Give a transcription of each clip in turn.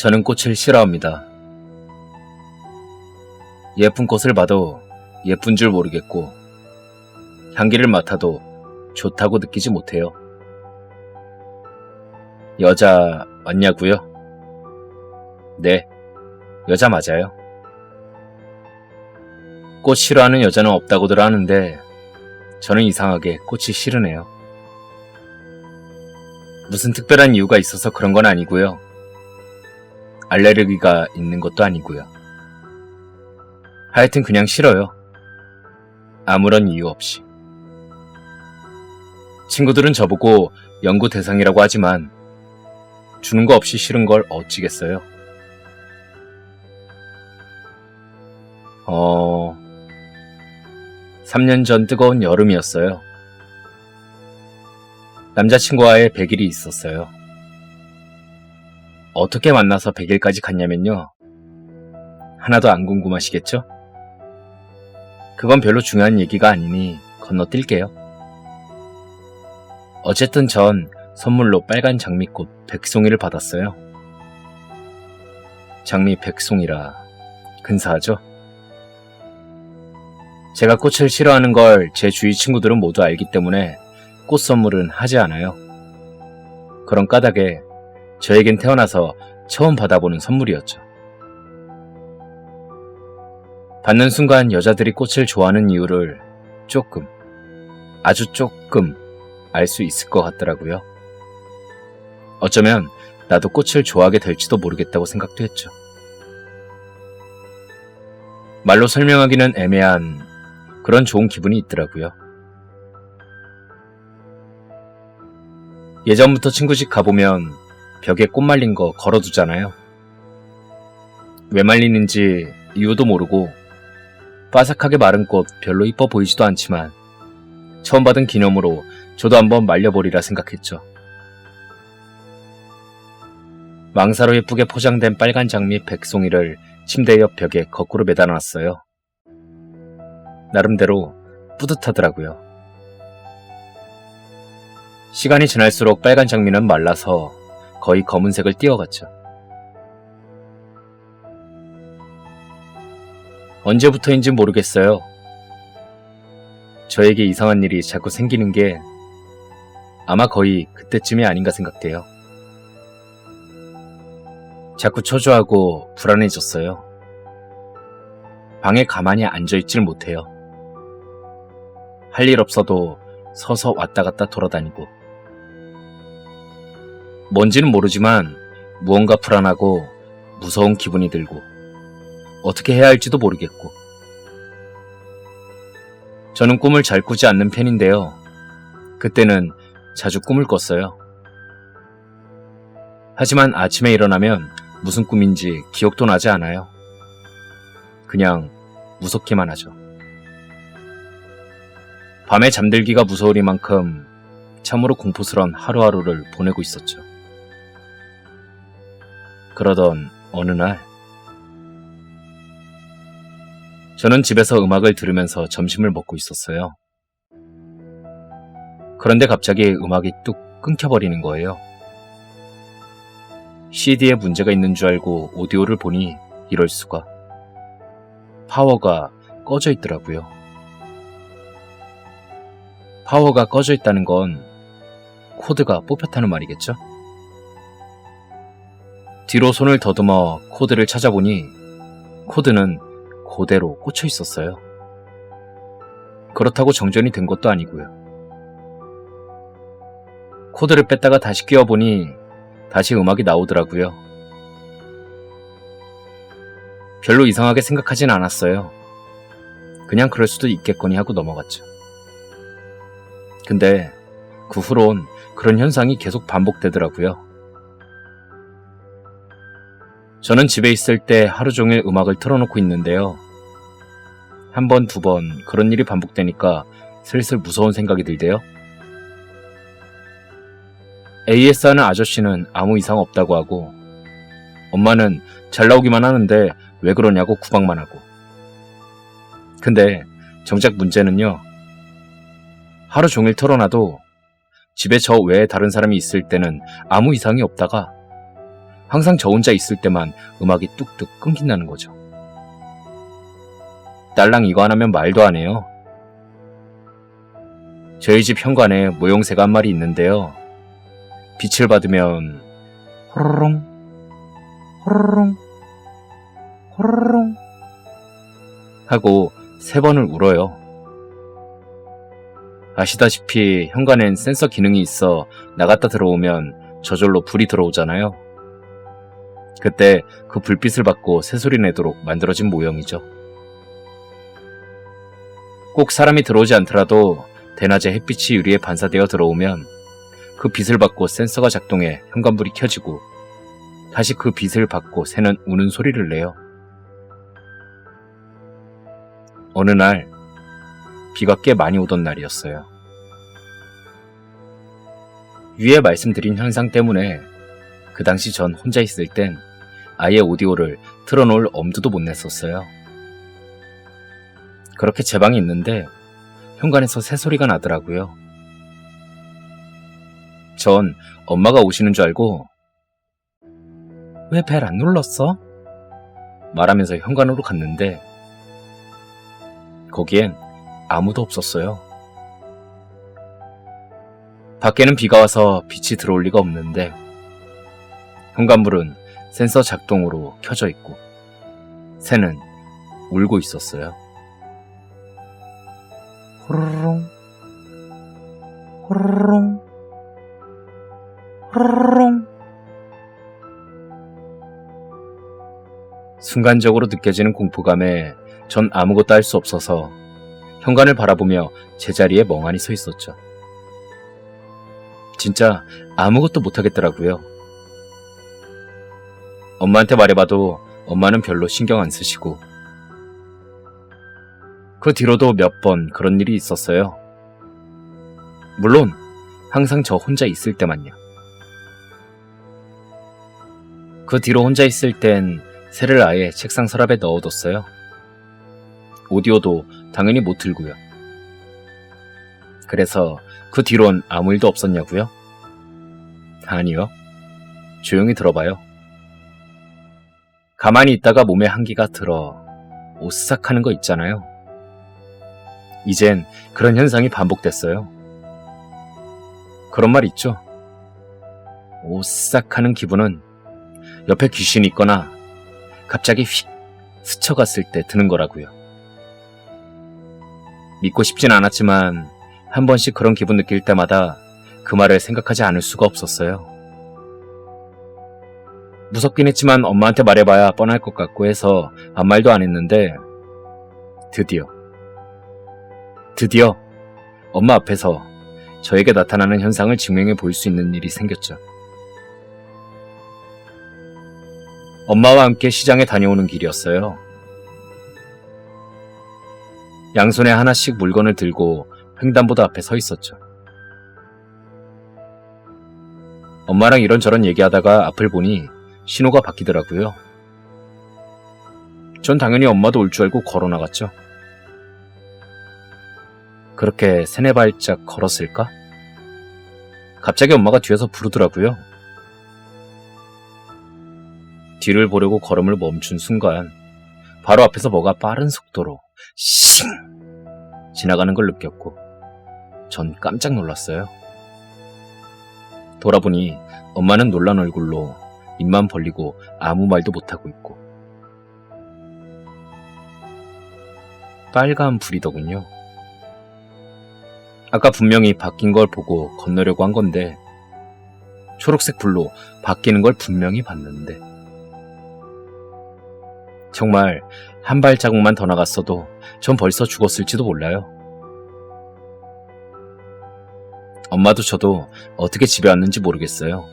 저는 꽃을 싫어합니다. 예쁜 꽃을 봐도 예쁜 줄 모르겠고 향기를 맡아도 좋다고 느끼지 못해요. 여자 맞냐고요? 네, 여자 맞아요. 꽃 싫어하는 여자는 없다고들 하는데 저는 이상하게 꽃이 싫으네요. 무슨 특별한 이유가 있어서 그런 건 아니고요. 알레르기가 있는 것도 아니고요. 하여튼 그냥 싫어요. 아무런 이유 없이. 친구들은 저보고 연구 대상이라고 하지만 주는 거 없이 싫은 걸 어찌겠어요. 3년 전 뜨거운 여름이었어요. 남자친구와의 100일이 있었어요. 어떻게 만나서 100일까지 갔냐면요. 하나도 안 궁금하시겠죠? 그건 별로 중요한 얘기가 아니니 건너뛸게요. 어쨌든 전 선물로 빨간 장미꽃 100송이를 받았어요. 장미 100송이라 근사하죠? 제가 꽃을 싫어하는 걸 제 주위 친구들은 모두 알기 때문에 꽃 선물은 하지 않아요. 그런 까닭에 저에겐 태어나서 처음 받아보는 선물이었죠. 받는 순간 여자들이 꽃을 좋아하는 이유를 조금, 아주 조금 알 수 있을 것 같더라고요. 어쩌면 나도 꽃을 좋아하게 될지도 모르겠다고 생각도 했죠. 말로 설명하기는 애매한 그런 좋은 기분이 있더라고요. 예전부터 친구 집 가보면 벽에 꽃 말린 거 걸어두잖아요. 왜 말리는지 이유도 모르고 바삭하게 마른 꽃 별로 이뻐 보이지도 않지만 처음 받은 기념으로 저도 한번 말려버리라 생각했죠. 망사로 예쁘게 포장된 빨간 장미 100송이를 침대 옆 벽에 거꾸로 매달아놨어요. 나름대로 뿌듯하더라고요. 시간이 지날수록 빨간 장미는 말라서 거의 검은색을 띄어갔죠. 언제부터인지 모르겠어요. 저에게 이상한 일이 자꾸 생기는 게 아마 거의 그때쯤이 아닌가 생각돼요. 자꾸 초조하고 불안해졌어요. 방에 가만히 앉아있질 못해요. 할 일 없어도 서서 왔다 갔다 돌아다니고. 뭔지는 모르지만 무언가 불안하고 무서운 기분이 들고 어떻게 해야 할지도 모르겠고. 저는 꿈을 잘 꾸지 않는 편인데요. 그때는 자주 꿈을 꿨어요. 하지만 아침에 일어나면 무슨 꿈인지 기억도 나지 않아요. 그냥 무섭기만 하죠. 밤에 잠들기가 무서우리만큼 참으로 공포스런 하루하루를 보내고 있었죠. 그러던 어느 날 저는 집에서 음악을 들으면서 점심을 먹고 있었어요. 그런데 갑자기 음악이 뚝 끊겨버리는 거예요. CD에 문제가 있는 줄 알고 오디오를 보니 이럴 수가. 파워가 꺼져 있더라고요. 파워가 꺼져 있다는 건 코드가 뽑혔다는 말이겠죠? 뒤로 손을 더듬어 코드를 찾아보니 코드는 그대로 꽂혀 있었어요. 그렇다고 정전이 된 것도 아니고요. 코드를 뺐다가 다시 끼워보니 다시 음악이 나오더라고요. 별로 이상하게 생각하진 않았어요. 그냥 그럴 수도 있겠거니 하고 넘어갔죠. 근데 그 후론 그런 현상이 계속 반복되더라고요. 저는 집에 있을 때 하루 종일 음악을 틀어놓고 있는데요. 한 번, 두 번 그런 일이 반복되니까 슬슬 무서운 생각이 들대요. AS 하는 아저씨는 아무 이상 없다고 하고 엄마는 잘 나오기만 하는데 왜 그러냐고 구박만 하고. 근데 정작 문제는요. 하루 종일 털어놔도 집에 저 외에 다른 사람이 있을 때는 아무 이상이 없다가 항상 저 혼자 있을 때만 음악이 뚝뚝 끊긴다는 거죠. 딸랑 이거 안 하면 말도 안 해요. 저희 집 현관에 모용새가 한 마리 있는데요. 빛을 받으면 호로롱 호로롱 호로롱 하고 3번을 울어요. 아시다시피 현관엔 센서 기능이 있어 나갔다 들어오면 저절로 불이 들어오잖아요. 그때 그 불빛을 받고 새소리 내도록 만들어진 모형이죠. 꼭 사람이 들어오지 않더라도 대낮에 햇빛이 유리에 반사되어 들어오면 그 빛을 받고 센서가 작동해 현관불이 켜지고 다시 그 빛을 받고 새는 우는 소리를 내요. 어느 날 비가 꽤 많이 오던 날이었어요. 위에 말씀드린 현상 때문에 그 당시 전 혼자 있을 땐 아예 오디오를 틀어놓을 엄두도 못 냈었어요. 그렇게 제 방에 있는데 현관에서 새소리가 나더라고요. 전 엄마가 오시는 줄 알고 왜 벨 안 눌렀어? 말하면서 현관으로 갔는데 거기엔 아무도 없었어요. 밖에는 비가 와서 빛이 들어올 리가 없는데 현관불은 센서 작동으로 켜져 있고 새는 울고 있었어요. 호로롱 호로롱 호로롱 순간적으로 느껴지는 공포감에 전 아무것도 할 수 없어서 현관을 바라보며 제자리에 멍하니 서 있었죠. 진짜 아무것도 못하겠더라고요. 엄마한테 말해봐도 엄마는 별로 신경 안 쓰시고 그 뒤로도 몇 번 그런 일이 있었어요. 물론 항상 저 혼자 있을 때만요. 그 뒤로 혼자 있을 땐 새를 아예 책상 서랍에 넣어뒀어요. 오디오도 당연히 못 틀고요. 그래서 그 뒤론 아무 일도 없었냐고요? 아니요. 조용히 들어봐요. 가만히 있다가 몸에 한기가 들어 오싹하는 거 있잖아요. 이젠 그런 현상이 반복됐어요. 그런 말 있죠? 오싹하는 기분은 옆에 귀신이 있거나 갑자기 휙 스쳐갔을 때 드는 거라고요. 믿고 싶진 않았지만 한 번씩 그런 기분 느낄 때마다 그 말을 생각하지 않을 수가 없었어요. 무섭긴 했지만 엄마한테 말해봐야 뻔할 것 같고 해서 아무 말도 안 했는데 드디어 엄마 앞에서 저에게 나타나는 현상을 증명해 보일 수 있는 일이 생겼죠. 엄마와 함께 시장에 다녀오는 길이었어요. 양손에 하나씩 물건을 들고 횡단보도 앞에 서 있었죠. 엄마랑 이런저런 얘기하다가 앞을 보니 신호가 바뀌더라고요. 전 당연히 엄마도 올 줄 알고 걸어 나갔죠. 그렇게 3-4발짝 걸었을까? 갑자기 엄마가 뒤에서 부르더라고요. 뒤를 보려고 걸음을 멈춘 순간 바로 앞에서 뭐가 빠른 속도로 싱 지나가는 걸 느꼈고 전 깜짝 놀랐어요. 돌아보니 엄마는 놀란 얼굴로 입만 벌리고 아무 말도 못하고 있고 빨간 불이더군요. 아까 분명히 바뀐 걸 보고 건너려고 한 건데 초록색 불로 바뀌는 걸 분명히 봤는데 정말 한 발자국만 더 나갔어도 전 벌써 죽었을지도 몰라요. 엄마도 저도 어떻게 집에 왔는지 모르겠어요.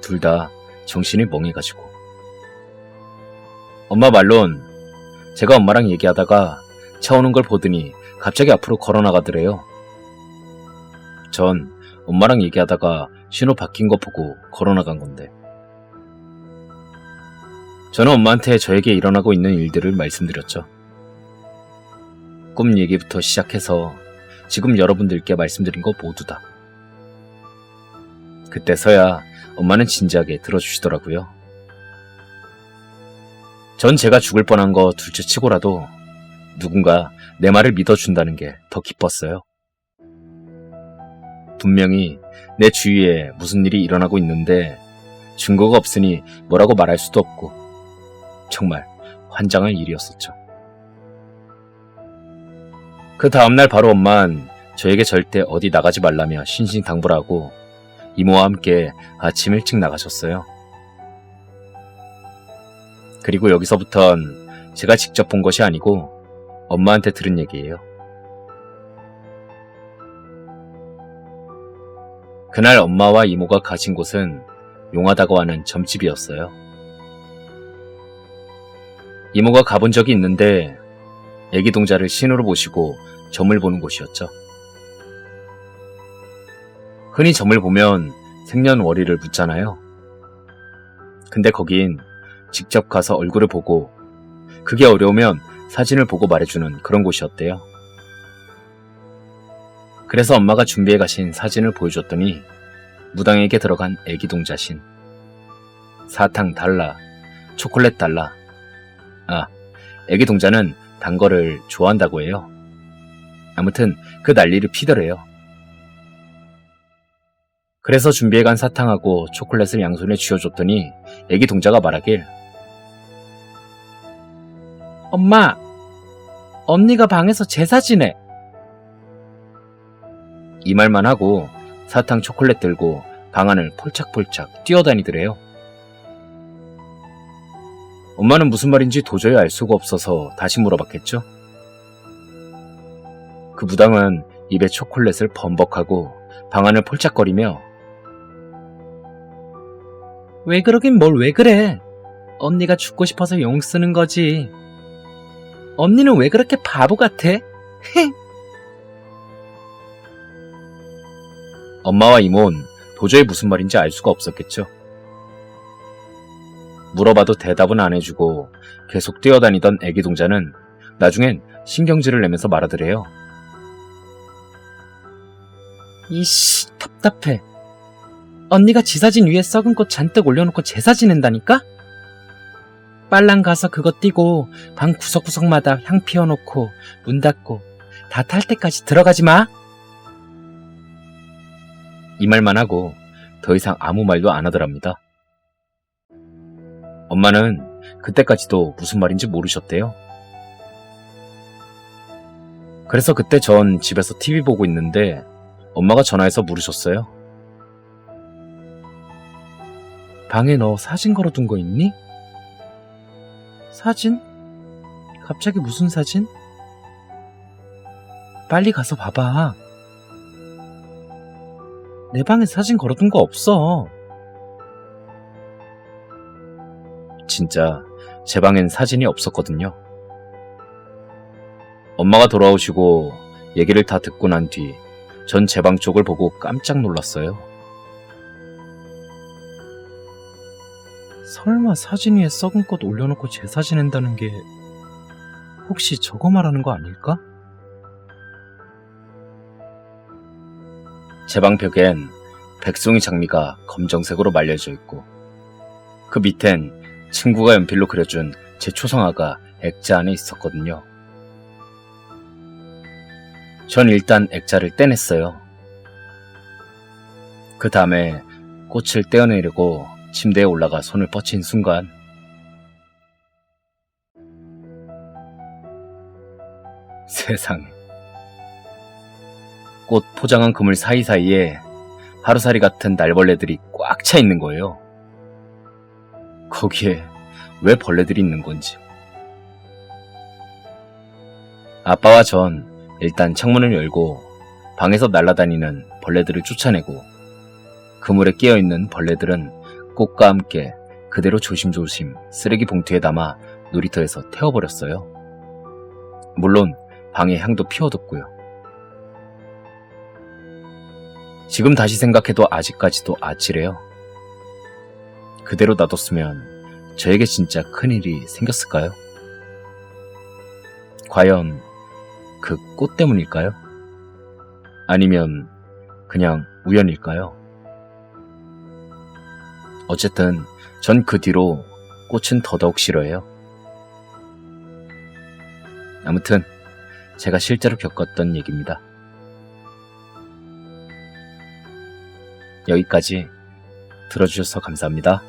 둘 다 정신이 멍해가지고. 엄마 말론 제가 엄마랑 얘기하다가 차 오는 걸 보더니 갑자기 앞으로 걸어 나가더래요. 전 엄마랑 얘기하다가 신호 바뀐 거 보고 걸어 나간 건데. 저는 엄마한테 저에게 일어나고 있는 일들을 말씀드렸죠. 꿈 얘기부터 시작해서 지금 여러분들께 말씀드린 거 모두 다. 그때서야 엄마는 진지하게 들어주시더라고요. 전 제가 죽을 뻔한 거 둘째치고라도 누군가 내 말을 믿어준다는 게 더 기뻤어요. 분명히 내 주위에 무슨 일이 일어나고 있는데 증거가 없으니 뭐라고 말할 수도 없고 정말 환장할 일이었었죠. 그 다음날 바로 엄만 저에게 절대 어디 나가지 말라며 신신당부를 하고 이모와 함께 아침 일찍 나가셨어요. 그리고 여기서부턴 제가 직접 본 것이 아니고 엄마한테 들은 얘기예요. 그날 엄마와 이모가 가신 곳은 용하다고 하는 점집이었어요. 이모가 가본 적이 있는데 애기 동자를 신으로 모시고 점을 보는 곳이었죠. 흔히 점을 보면 생년월일을 묻잖아요. 근데 거긴 직접 가서 얼굴을 보고 그게 어려우면 사진을 보고 말해주는 그런 곳이었대요. 그래서 엄마가 준비해 가신 사진을 보여줬더니 무당에게 들어간 애기 동자신, 사탕 달라, 초콜릿 달라. 애기 동자는 단 거를 좋아한다고 해요. 아무튼 그 난리를 피더래요. 그래서 준비해간 사탕하고 초콜릿을 양손에 쥐어줬더니 애기 동자가 말하길, 엄마, 언니가 방에서 제사 지내. 이 말만 하고 사탕 초콜릿 들고 방 안을 폴짝폴짝 뛰어다니더래요. 엄마는 무슨 말인지 도저히 알 수가 없어서 다시 물어봤겠죠? 그 무당은 입에 초콜릿을 범벅하고 방 안을 폴짝거리며 왜 그러긴 뭘 왜 그래? 언니가 죽고 싶어서 용 쓰는 거지. 언니는 왜 그렇게 바보 같아? 엄마와 이모는 도저히 무슨 말인지 알 수가 없었겠죠. 물어봐도 대답은 안 해주고 계속 뛰어다니던 애기 동자는 나중엔 신경질을 내면서 말하더래요. 이씨, 답답해. 언니가 지사진 위에 썩은 꽃 잔뜩 올려놓고 제사 지낸다니까? 빨랑 가서 그거 띄고 방 구석구석마다 향 피워놓고 문 닫고 다 탈 때까지 들어가지 마. 이 말만 하고 더 이상 아무 말도 안 하더랍니다. 엄마는 그때까지도 무슨 말인지 모르셨대요. 그래서 그때 전 집에서 TV 보고 있는데 엄마가 전화해서 물으셨어요. 방에 너 사진 걸어둔 거 있니? 사진? 갑자기 무슨 사진? 빨리 가서 봐봐. 내 방에 사진 걸어둔 거 없어. 진짜 제 방엔 사진이 없었거든요. 엄마가 돌아오시고 얘기를 다 듣고 난 뒤 전 제 방 쪽을 보고 깜짝 놀랐어요. 설마 사진 위에 썩은 꽃 올려놓고 제사 지낸다는 게 혹시 저거 말하는 거 아닐까? 제 방 벽엔 백송이 장미가 검정색으로 말려져 있고 그 밑엔 친구가 연필로 그려준 제 초성화가 액자 안에 있었거든요. 전 일단 액자를 떼냈어요. 그 다음에 꽃을 떼어내려고 침대에 올라가 손을 뻗친 순간 세상에, 꽃 포장한 그물 사이사이에 하루살이 같은 날벌레들이 꽉 차 있는 거예요. 거기에 왜 벌레들이 있는 건지. 아빠와 전 일단 창문을 열고 방에서 날아다니는 벌레들을 쫓아내고 그물에 끼어있는 벌레들은 꽃과 함께 그대로 조심조심 쓰레기 봉투에 담아 놀이터에서 태워버렸어요. 물론 방에 향도 피워뒀고요. 지금 다시 생각해도 아직까지도 아찔해요. 그대로 놔뒀으면 저에게 진짜 큰일이 생겼을까요? 과연 그 꽃 때문일까요? 아니면 그냥 우연일까요? 어쨌든 전 그 뒤로 꽃은 더더욱 싫어해요. 아무튼 제가 실제로 겪었던 얘기입니다. 여기까지 들어주셔서 감사합니다.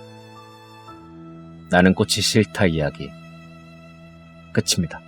나는 꽃이 싫다 이야기 끝입니다.